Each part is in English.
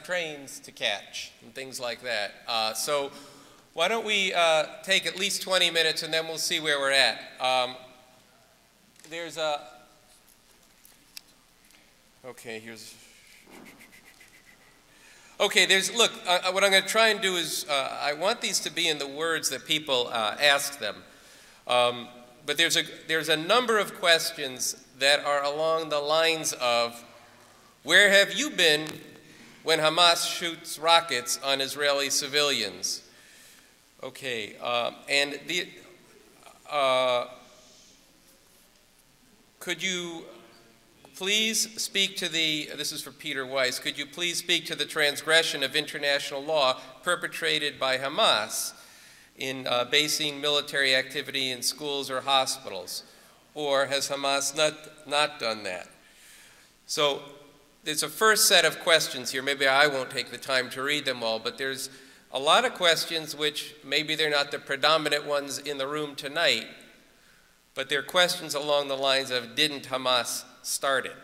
trains to catch and things like that. So why don't we take at least 20 minutes and then we'll see where we're at. There's a, okay, here's, okay, there's, look, what I'm going to try and do is, I want these to be in the words that people ask them. But there's a number of questions that are along the lines of, where have you been when Hamas shoots rockets on Israeli civilians? Okay, and the, could you please speak to the, this is for Peter Weiss, could you please speak to the transgression of international law perpetrated by Hamas in basing military activity in schools or hospitals? Or has Hamas not done that? So there's a first set of questions here. Maybe I won't take the time to read them all, but there's a lot of questions which maybe they're not the predominant ones in the room tonight, but they're questions along the lines of, didn't Hamas start it?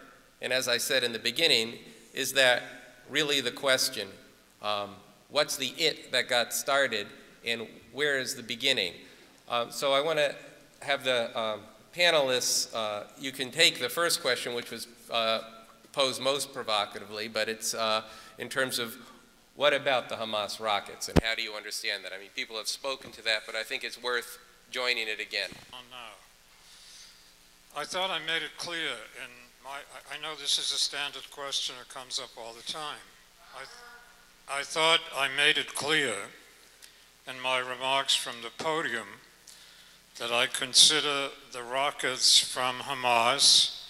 And as I said in the beginning, is that really the question? What's the it that got started, and where is the beginning? So I want to have the panelists, you can take the first question, which was posed most provocatively, but it's in terms of, what about the Hamas rockets, and how do you understand that? I mean, people have spoken to that, but I think it's worth joining it again. Oh, no. I thought I made it clear in my, I know this is a standard question that comes up all the time. I thought I made it clear in my remarks from the podium that I consider the rockets from Hamas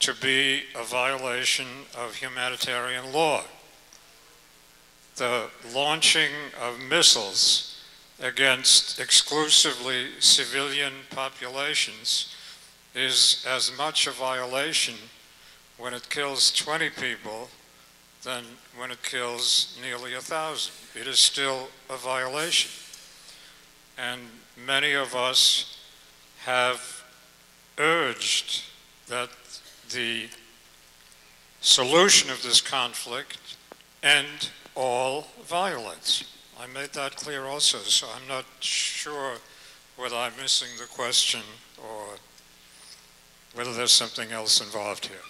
to be a violation of humanitarian law. The launching of missiles against exclusively civilian populations is as much a violation when it kills 20 people than when it kills nearly 1,000. It is still a violation. And many of us have urged that the solution of this conflict end all violence. I made that clear also, so I'm not sure whether I'm missing the question or whether there's something else involved here.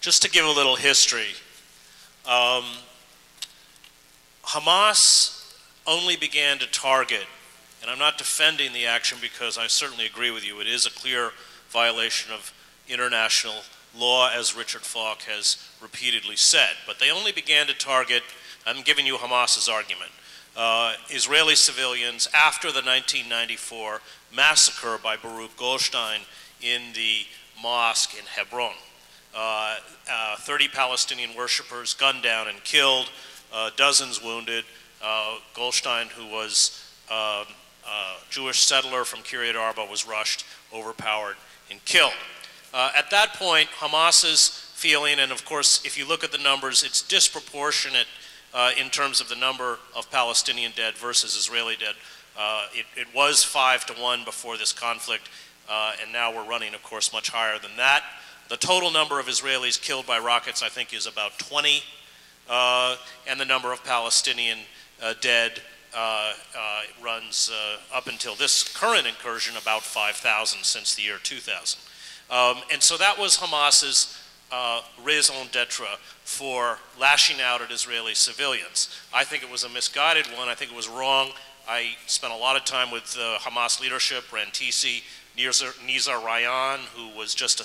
Just to give a little history, Hamas only began to target, and I'm not defending the action because I certainly agree with you, it is a clear violation of international law, as Richard Falk has repeatedly said, but they only began to target, I'm giving you Hamas's argument, Israeli civilians after the 1994 massacre by Baruch Goldstein in the mosque in Hebron. 30 Palestinian worshippers gunned down and killed, dozens wounded. Goldstein, who was a Jewish settler from Kiryat Arba, was rushed, overpowered, and killed. At that point, Hamas's feeling, and of course, if you look at the numbers, it's disproportionate in terms of the number of Palestinian dead versus Israeli dead. It was 5-1 before this conflict, and now we're running, of course, much higher than that. The total number of Israelis killed by rockets, I think, is about 20, and the number of Palestinian dead runs up until this current incursion about 5,000 since the year 2000. And so that was Hamas's raison d'etre for lashing out at Israeli civilians. I think it was a misguided one. I think it was wrong. I spent a lot of time with Hamas leadership, Rantisi, Nizar Ryan, who was just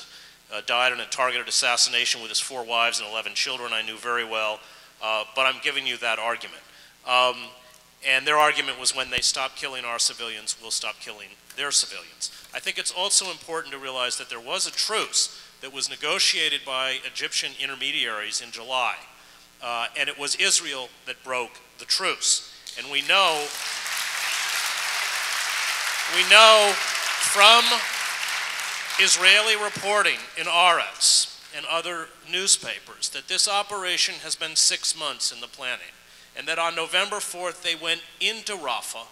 died in a targeted assassination with his 4 wives and 11 children I knew very well. But I'm giving you that argument. And their argument was, when they stop killing our civilians, we'll stop killing their civilians. I think it's also important to realize that there was a truce that was negotiated by Egyptian intermediaries in July, and it was Israel that broke the truce. And we know from Israeli reporting in Haaretz and other newspapers that this operation has been 6 months in the planning, and that on November 4th they went into Rafah,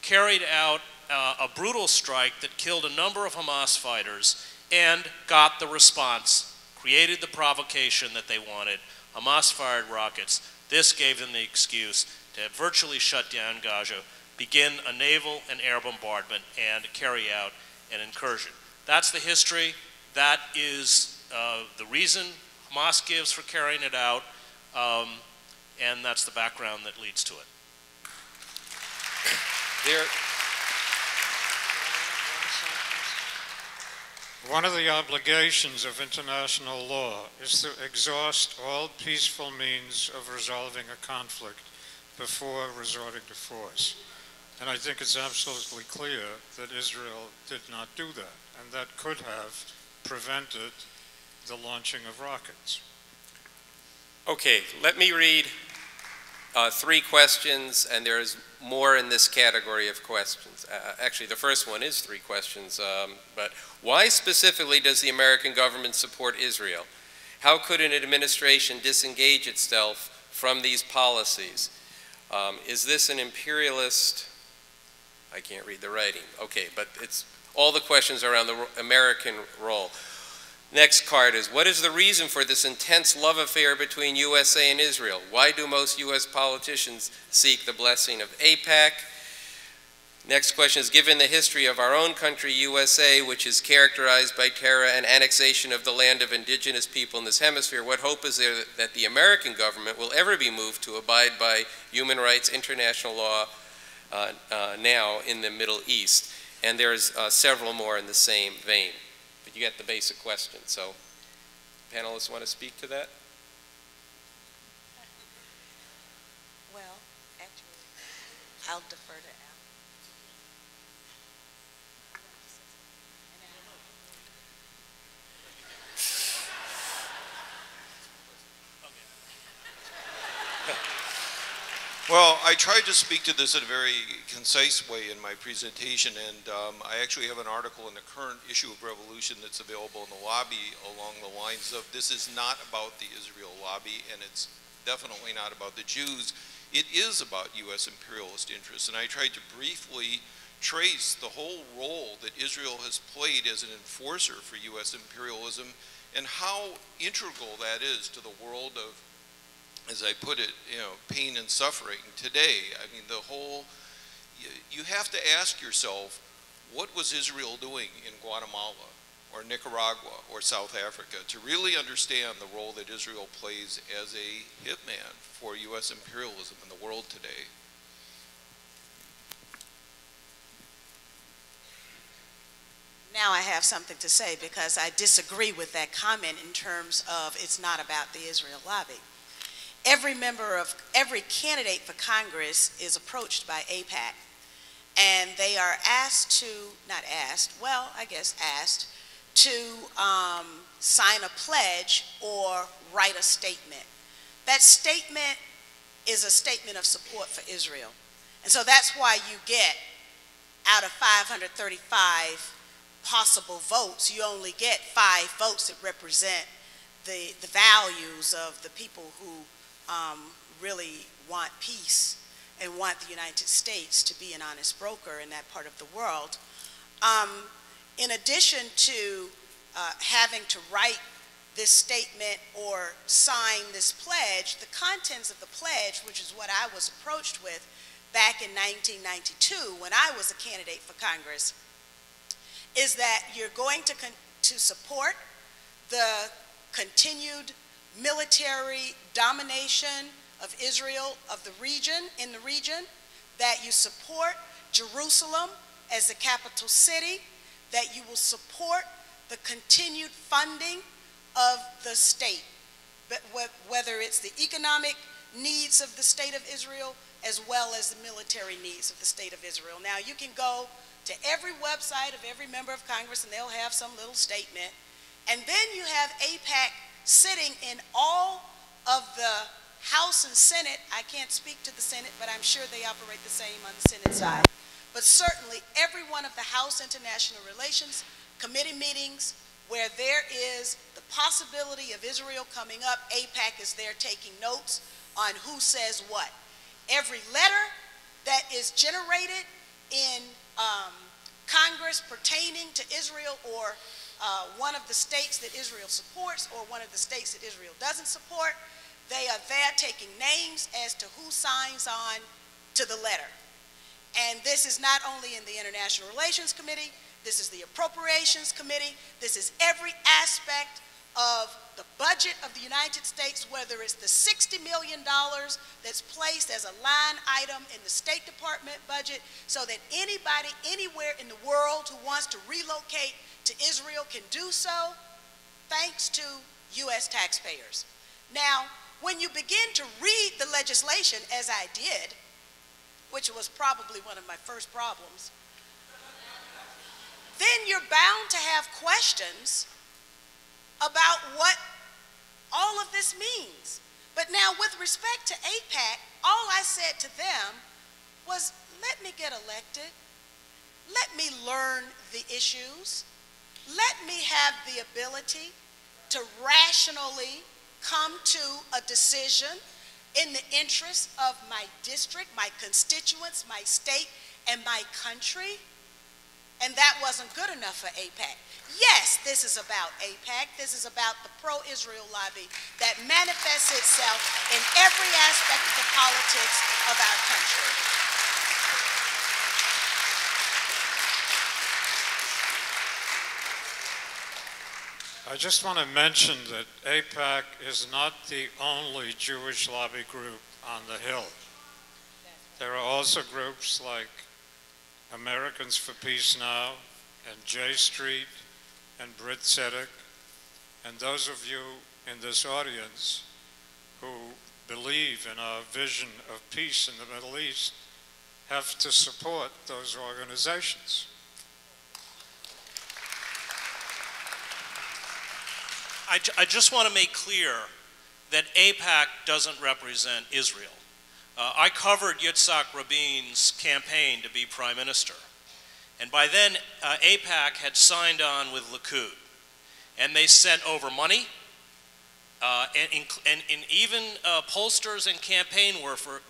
carried out a brutal strike that killed a number of Hamas fighters, and got the response created the provocation that they wanted. Hamas fired rockets. This gave them the excuse to virtually shut down Gaza, begin a naval and air bombardment, and carry out an incursion. That's the history. That is the reason Hamas gives for carrying it out, and that's the background that leads to it. One of the obligations of international law is to exhaust all peaceful means of resolving a conflict before resorting to force. And I think it's absolutely clear that Israel did not do that, and that could have prevented the launching of rockets. Okay, let me read 3 questions, and there's more in this category of questions. Actually, the first one is 3 questions, but why specifically does the American government support Israel? How could an administration disengage itself from these policies? Is this an imperialist? I can't read the writing. Okay, but it's all the questions around the American role. Next card is, what is the reason for this intense love affair between USA and Israel? Why do most US politicians seek the blessing of AIPAC? Next question is, given the history of our own country, USA, which is characterized by terror and annexation of the land of indigenous people in this hemisphere, what hope is there that the American government will ever be moved to abide by human rights, international law now in the Middle East? And there's several more in the same vein. But you get the basic question. So panelists want to speak to that? Well, actually, I'll defer to Al. Well, I tried to speak to this in a very concise way in my presentation, and I actually have an article in the current issue of Revolution that's available in the lobby along the lines of, this is not about the Israel lobby, and it's definitely not about the Jews. It is about U.S. imperialist interests, and I tried to briefly trace the whole role that Israel has played as an enforcer for U.S. imperialism and how integral that is to the world of, as I put it, pain and suffering today. I mean, you have to ask yourself, what was Israel doing in Guatemala or Nicaragua or South Africa to really understand the role that Israel plays as a hitman for U.S. imperialism in the world today? Now I have something to say, because I disagree with that comment in terms of it's not about the Israel lobby. Every candidate for Congress is approached by AIPAC, and they are asked to sign a pledge or write a statement. That statement is a statement of support for Israel. And so that's why you get, out of 535 possible votes, you only get 5 votes that represent the values of the people who really want peace and want the United States to be an honest broker in that part of the world. In addition to having to write this statement or sign this pledge, the contents of the pledge, which is what I was approached with back in 1992 when I was a candidate for Congress, is that you're going to support the continued military domination of Israel, in the region, that you support Jerusalem as the capital city, that you will support the continued funding of the state, but whether it's the economic needs of the state of Israel as well as the military needs of the state of Israel. Now, you can go to every website of every member of Congress and they'll have some little statement, and then you have AIPAC sitting in all of the House and Senate. I can't speak to the Senate, but I'm sure they operate the same on the Senate side. But certainly every one of the House International Relations Committee meetings where there is the possibility of Israel coming up, AIPAC is there taking notes on who says what. Every letter that is generated in Congress pertaining to Israel or one of the states that Israel supports or one of the states that Israel doesn't support. They are there taking names as to who signs on to the letter. And this is not only in the International Relations Committee, this is the Appropriations Committee, this is every aspect of the budget of the United States, whether it's the $60 million that's placed as a line item in the State Department budget so that anybody anywhere in the world who wants to relocate to Israel can do so, thanks to U.S. taxpayers. Now, when you begin to read the legislation, as I did, which was probably one of my first problems, then you're bound to have questions about what all of this means. But now, with respect to AIPAC, all I said to them was, let me get elected, let me learn the issues, let me have the ability to rationally come to a decision in the interest of my district, my constituents, my state, and my country. And that wasn't good enough for AIPAC. Yes, this is about AIPAC. This is about the pro-Israel lobby that manifests itself in every aspect of the politics of our country. I just want to mention that AIPAC is not the only Jewish lobby group on the Hill. There are also groups like Americans for Peace Now and J Street and Brit Tzedek, and those of you in this audience who believe in our vision of peace in the Middle East have to support those organizations. I just want to make clear that AIPAC doesn't represent Israel. I covered Yitzhak Rabin's campaign to be prime minister. And by then, AIPAC had signed on with Likud. And they sent over money, and even pollsters and campaign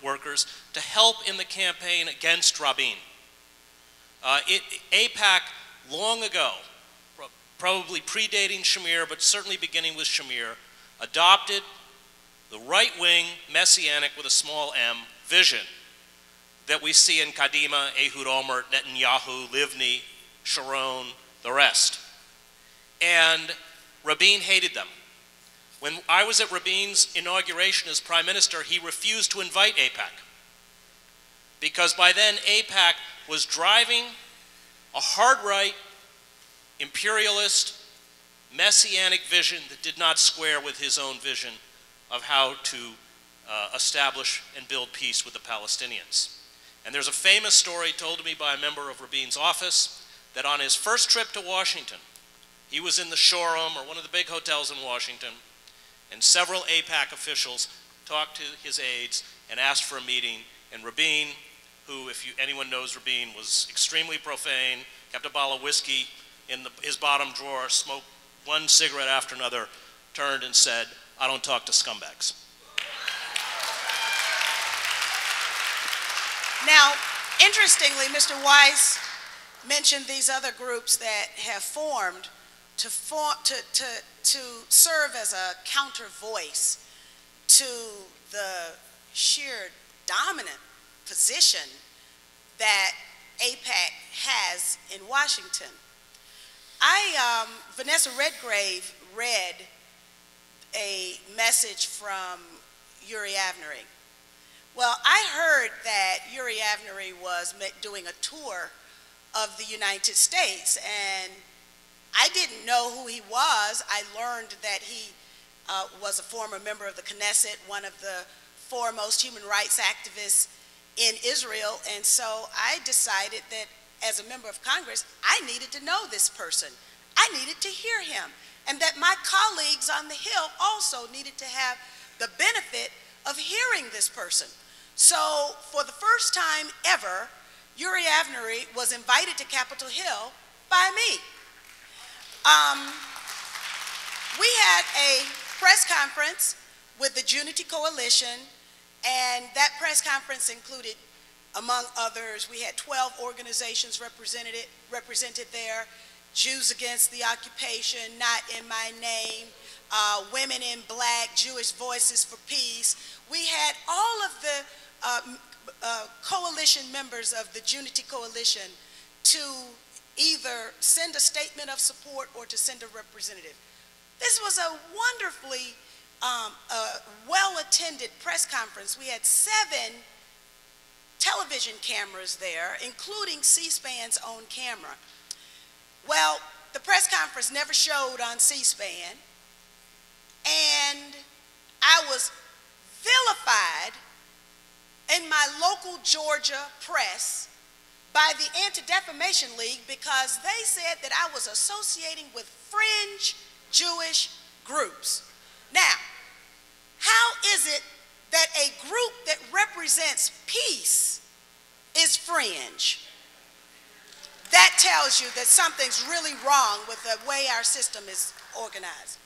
workers to help in the campaign against Rabin. AIPAC, long ago, probably predating Shamir, but certainly beginning with Shamir, adopted the right-wing, messianic with a small m, vision that we see in Kadima, Ehud Olmert, Netanyahu, Livni, Sharon, the rest. And Rabin hated them. When I was at Rabin's inauguration as prime minister, he refused to invite AIPAC, because by then AIPAC was driving a hard-right, imperialist, messianic vision that did not square with his own vision of how to establish and build peace with the Palestinians. And there's a famous story told to me by a member of Rabin's office that on his first trip to Washington, he was in the Shoreham, or one of the big hotels in Washington, and several AIPAC officials talked to his aides and asked for a meeting, and Rabin, who, if anyone knows Rabin, was extremely profane, kept a bottle of whiskey in his bottom drawer, smoked one cigarette after another, turned and said, "I don't talk to scumbags." Now, interestingly, Mr. Weiss mentioned these other groups that have formed to serve as a counter voice to the sheer dominant position that AIPAC has in Washington. Vanessa Redgrave read a message from Uri Avnery. Well, I heard that Uri Avnery was doing a tour of the United States, and I didn't know who he was. I learned that he was a former member of the Knesset, one of the foremost human rights activists in Israel, and so I decided that as a member of Congress, I needed to know this person. I needed to hear him, and that my colleagues on the Hill also needed to have the benefit of hearing this person. So for the first time ever, Uri Avnery was invited to Capitol Hill by me. We had a press conference with the Unity Coalition, and that press conference included, among others, we had 12 organizations represented there, Jews Against the Occupation, Not in My Name, Women in Black, Jewish Voices for Peace. We had all of the coalition members of the Junity Coalition to either send a statement of support or to send a representative. This was a wonderfully well-attended press conference. We had 7 television cameras there, including C-SPAN's own camera. Well, the press conference never showed on C-SPAN, and I was vilified in my local Georgia press by the Anti-Defamation League because they said that I was associating with fringe Jewish groups. Now, how is it that a group that represents peace is fringe? That tells you that something's really wrong with the way our system is organized.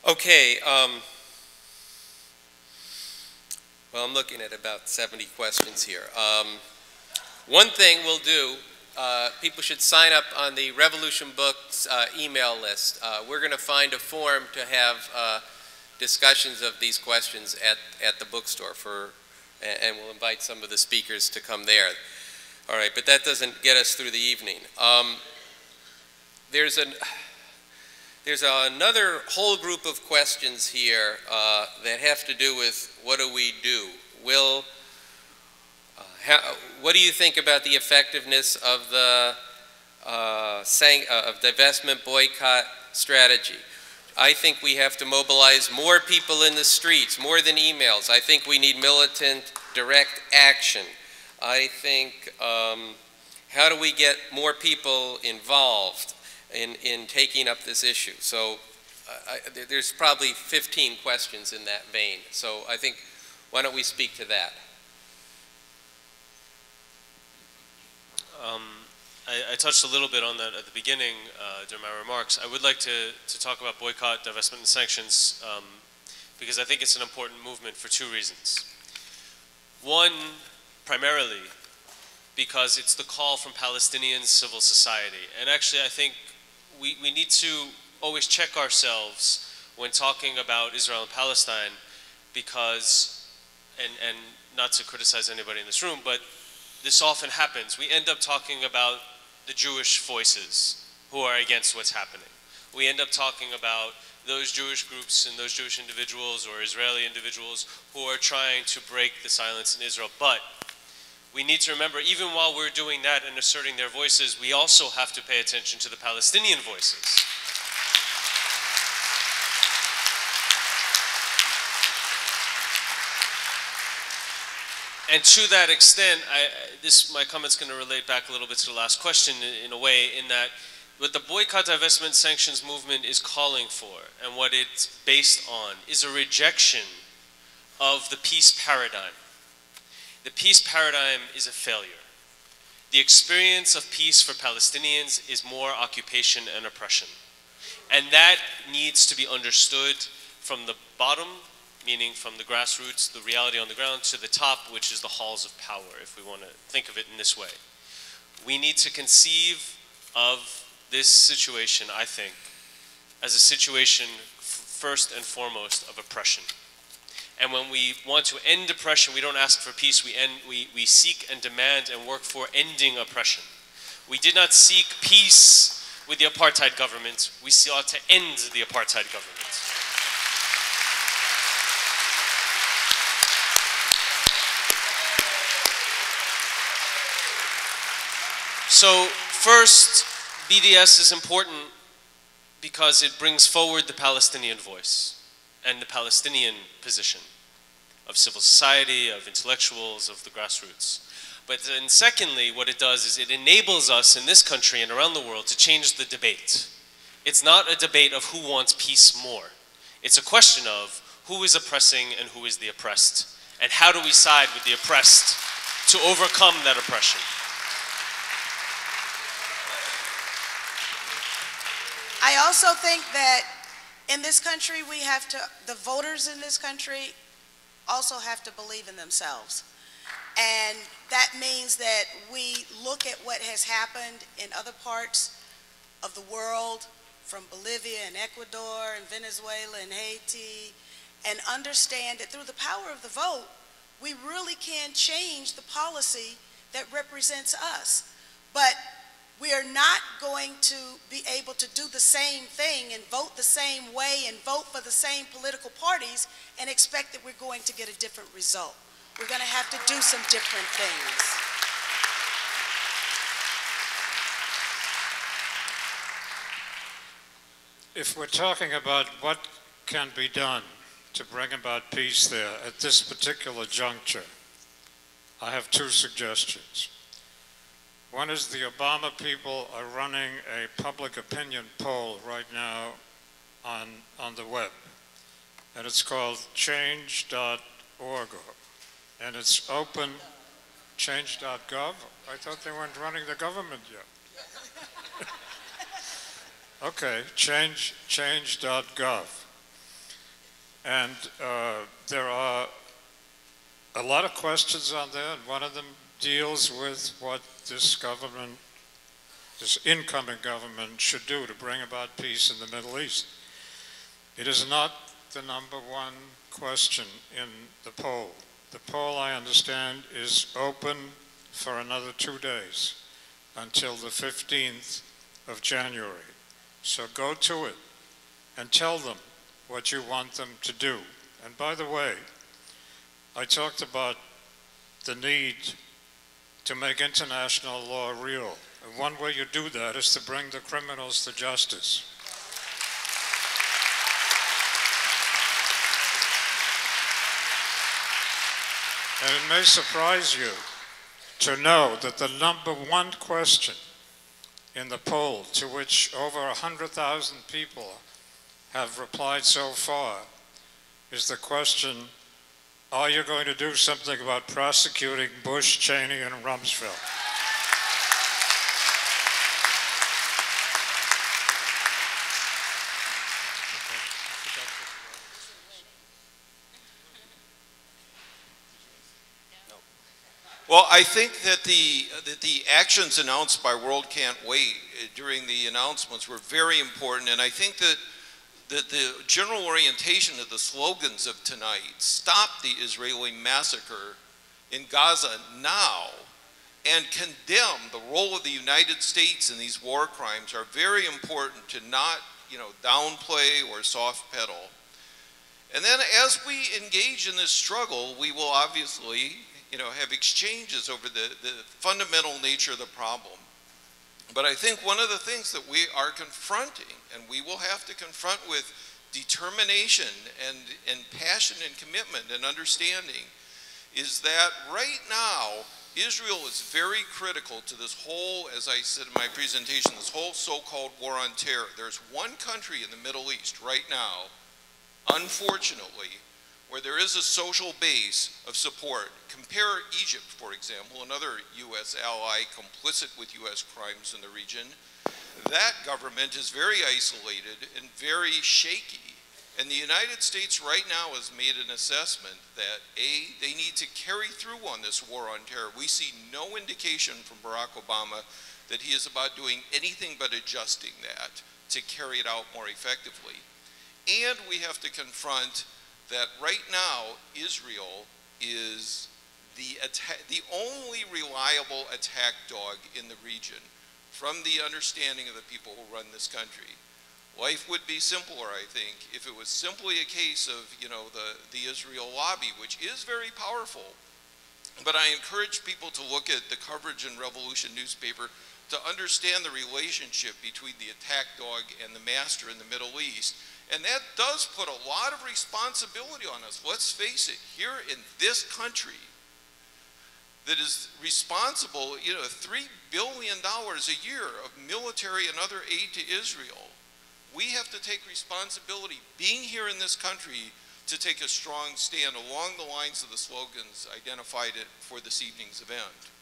Okay, well, I'm looking at about 70 questions here. One thing we'll do, people should sign up on the Revolution Books email list. We're going to find a form to have discussions of these questions at the bookstore and we'll invite some of the speakers to come there. All right, but that doesn't get us through the evening. There's another whole group of questions here that have to do with what do we do? What do you think about the effectiveness of the divestment boycott strategy? I think we have to mobilize more people in the streets, more than emails. I think we need militant, direct action. I think, how do we get more people involved in taking up this issue? So there's probably 15 questions in that vein. So I think, why don't we speak to that? I touched a little bit on that at the beginning during my remarks. I would like to talk about boycott, divestment, and sanctions because I think it's an important movement for 2 reasons. One, primarily, because it's the call from Palestinian civil society. And actually, I think we need to always check ourselves when talking about Israel and Palestine because, and not to criticize anybody in this room, but this often happens. We end up talking about the Jewish voices who are against what's happening. We end up talking about those Jewish groups and those Jewish individuals or Israeli individuals who are trying to break the silence in Israel. But we need to remember, even while we're doing that and asserting their voices, we also have to pay attention to the Palestinian voices. And to that extent, my comment's going to relate back a little bit to the last question in a way, in that what the boycott, divestment, sanctions movement is calling for and what it's based on is a rejection of the peace paradigm. The peace paradigm is a failure. The experience of peace for Palestinians is more occupation and oppression. And that needs to be understood from the bottom, meaning from the grassroots, the reality on the ground, to the top, which is the halls of power, if we want to think of it in this way. We need to conceive of this situation, I think, as a situation first and foremost of oppression. And when we want to end oppression, we don't ask for peace, we seek and demand and work for ending oppression. We did not seek peace with the apartheid government, we sought to end the apartheid government. So first, BDS is important because it brings forward the Palestinian voice and the Palestinian position of civil society, of intellectuals, of the grassroots. But then secondly, what it does is it enables us in this country and around the world to change the debate. It's not a debate of who wants peace more. It's a question of who is oppressing and who is the oppressed, and how do we side with the oppressed to overcome that oppression? I also think that in this country, the voters in this country also have to believe in themselves. And that means that we look at what has happened in other parts of the world, from Bolivia and Ecuador and Venezuela and Haiti, and understand that through the power of the vote, we really can change the policy that represents us. But we are not going to be able to do the same thing and vote the same way and vote for the same political parties and expect that we're going to get a different result. We're going to have to do some different things. If we're talking about what can be done to bring about peace there at this particular juncture, I have two suggestions. One is the Obama people are running a public opinion poll right now on the web, and it's called change.org, and it's open. Change.gov? I thought they weren't running the government yet. Okay, change.gov. And there are a lot of questions on there, and one of them deals with what this government, this incoming government, should do to bring about peace in the Middle East. It is not the number one question in the poll. The poll, I understand, is open for another 2 days until the 15th of January. So go to it and tell them what you want them to do. And by the way, I talked about the need to make international law real. And one way you do that is to bring the criminals to justice. And it may surprise you to know that the number one question in the poll, to which over 100,000 people have replied so far, is the question, are you going to do something about prosecuting Bush, Cheney, and Rumsfeld? Well, I think that the actions announced by World Can't Wait during the announcements were very important, and I think that the general orientation of the slogans of tonight, stop the Israeli massacre in Gaza now, and condemn the role of the United States in these war crimes, are very important to not, downplay or soft pedal. And then as we engage in this struggle, we will obviously have exchanges over the fundamental nature of the problem. But I think one of the things that we are confronting, and we will have to confront with determination and passion and commitment and understanding, is that right now, Israel is very critical to this whole, as I said in my presentation, this whole so-called war on terror. There's one country in the Middle East right now, unfortunately, where there is a social base of support. Compare Egypt, for example, another U.S. ally complicit with U.S. crimes in the region. That government is very isolated and very shaky. And the United States right now has made an assessment that, A, they need to carry through on this war on terror. We see no indication from Barack Obama that he is about doing anything but adjusting that to carry it out more effectively. And we have to confront that right now, Israel is the only reliable attack dog in the region, from the understanding of the people who run this country. Life would be simpler, I think, if it was simply a case of, the Israel lobby, which is very powerful. But I encourage people to look at the coverage in Revolution newspaper to understand the relationship between the attack dog and the master in the Middle East. And that does put a lot of responsibility on us. Let's face it, here in this country that is responsible, $3 billion a year of military and other aid to Israel, we have to take responsibility, being here in this country, to take a strong stand along the lines of the slogans identified for this evening's event.